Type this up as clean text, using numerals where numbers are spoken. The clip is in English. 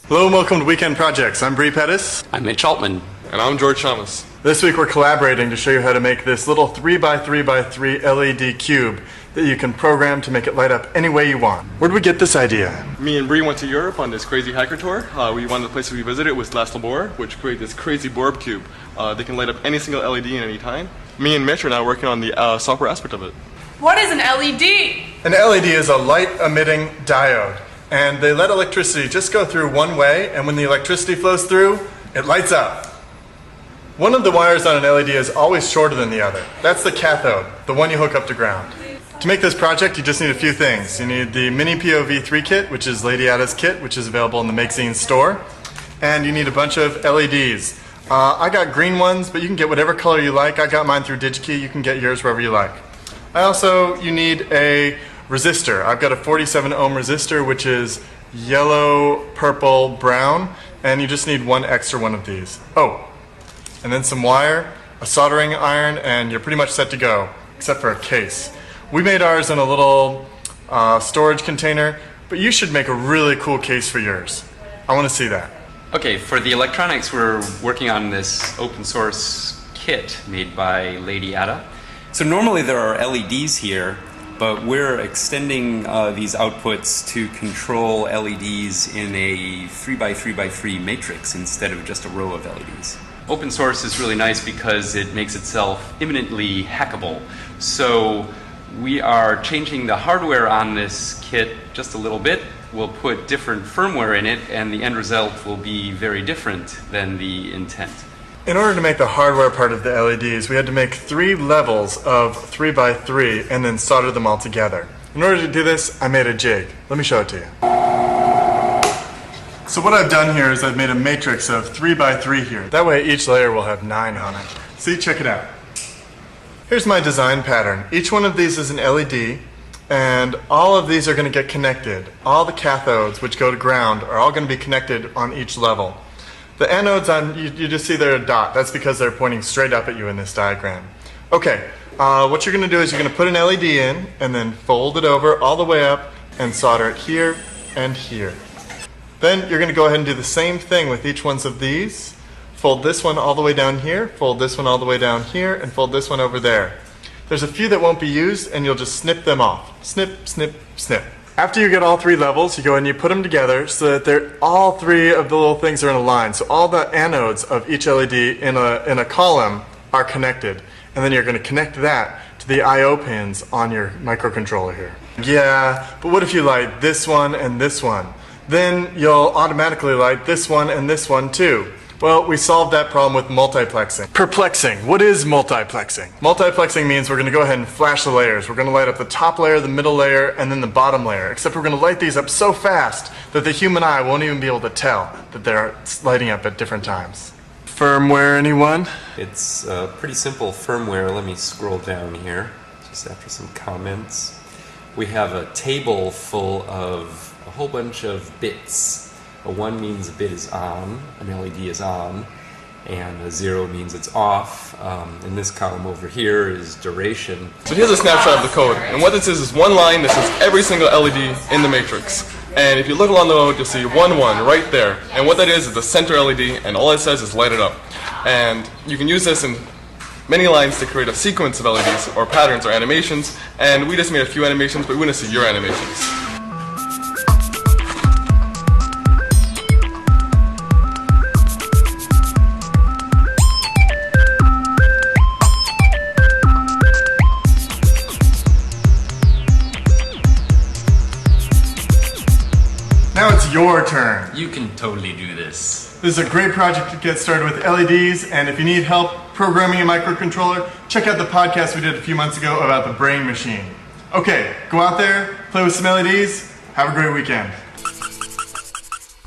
Hello and welcome to Weekend Projects. I'm Bre Pettis. I'm Mitch Altman. And I'm George Shammas. This week we're collaborating to show you how to make this little 3x3x3 LED cube that you can program to make it light up any way you want. Where did we get this idea? Me and Bre went to Europe on this crazy hacker tour. One of the places we visited was Lasselbohr, which created this crazy Borb cube. They can light up any single LED at any time. Me and Mitch are now working on the software aspect of it. What is an LED? An LED is a light-emitting diode, and they let electricity just go through one way, and when the electricity flows through, it lights up. One of the wires on an LED is always shorter than the other. That's the cathode, the one you hook up to ground. To make this project, you just need a few things. You need the Mini POV3 kit, which is Lady Ada's kit, which is available in the makezine store, and you need a bunch of LEDs. I got green ones, but you can get whatever color you like. I got mine through DigiKey. You can get yours wherever you like. You need a resistor. I've got a 47 ohm resistor, which is yellow, purple, brown, and you just need one extra one of these. Oh, and then some wire, a soldering iron, and you're pretty much set to go, except for a case. We made ours in a little storage container, but you should make a really cool case for yours. I want to see that. Okay, for the electronics, we're working on this open source kit made by Lady Ada. So normally there are LEDs here, but we're extending these outputs to control LEDs in a 3x3x3 matrix instead of just a row of LEDs. Open source is really nice because it makes itself imminently hackable. So we are changing the hardware on this kit just a little bit. We'll put different firmware in it, and the end result will be very different than the intent. In order to make the hardware part of the LEDs, we had to make 3 levels of 3x3 and then solder them all together. In order to do this, I made a jig. Let me show it to you. So what I've done here is I've made a matrix of 3x3 here. That way each layer will have 9 on it. See, check it out. Here's my design pattern. Each one of these is an LED, and all of these are going to get connected. All the cathodes, which go to ground, are all going to be connected on each level. The anodes, you just see they're a dot. That's because they're pointing straight up at you in this diagram. Okay, what you're going to do is you're going to put an LED in and then fold it over all the way up and solder it here and here. Then you're going to go ahead and do the same thing with each one of these. Fold this one all the way down here, fold this one all the way down here, and fold this one over there. There's a few that won't be used, and you'll just snip them off. Snip, snip, snip. After you get all 3 levels, you go and you put them together so that all 3 of the little things are in a line. So all the anodes of each LED in a column are connected. And then you're going to connect that to the I/O pins on your microcontroller here. Yeah, but what if you light this one and this one? Then you'll automatically light this one and this one too. Well, we solved that problem with multiplexing. Perplexing. What is multiplexing? Multiplexing means we're going to go ahead and flash the layers. We're going to light up the top layer, the middle layer, and then the bottom layer. Except we're going to light these up so fast that the human eye won't even be able to tell that they're lighting up at different times. Firmware, anyone? It's pretty simple firmware. Let me scroll down here, just after some comments. We have a table full of a whole bunch of bits. A 1 means a bit is on, an LED is on, and a 0 means it's off. In this column over here is duration. So here's a snapshot of the code, and what this is one line that says every single LED in the matrix. And if you look along the road, you'll see 1, 1 right there. And what that is the center LED, and all it says is light it up. And you can use this in many lines to create a sequence of LEDs, or patterns, or animations. And we just made a few animations, but we want to see your animations. Now it's your turn. You can totally do this. This is a great project to get started with LEDs, and if you need help programming a microcontroller, check out the podcast we did a few months ago about the brain machine. Okay, go out there, play with some LEDs, have a great weekend.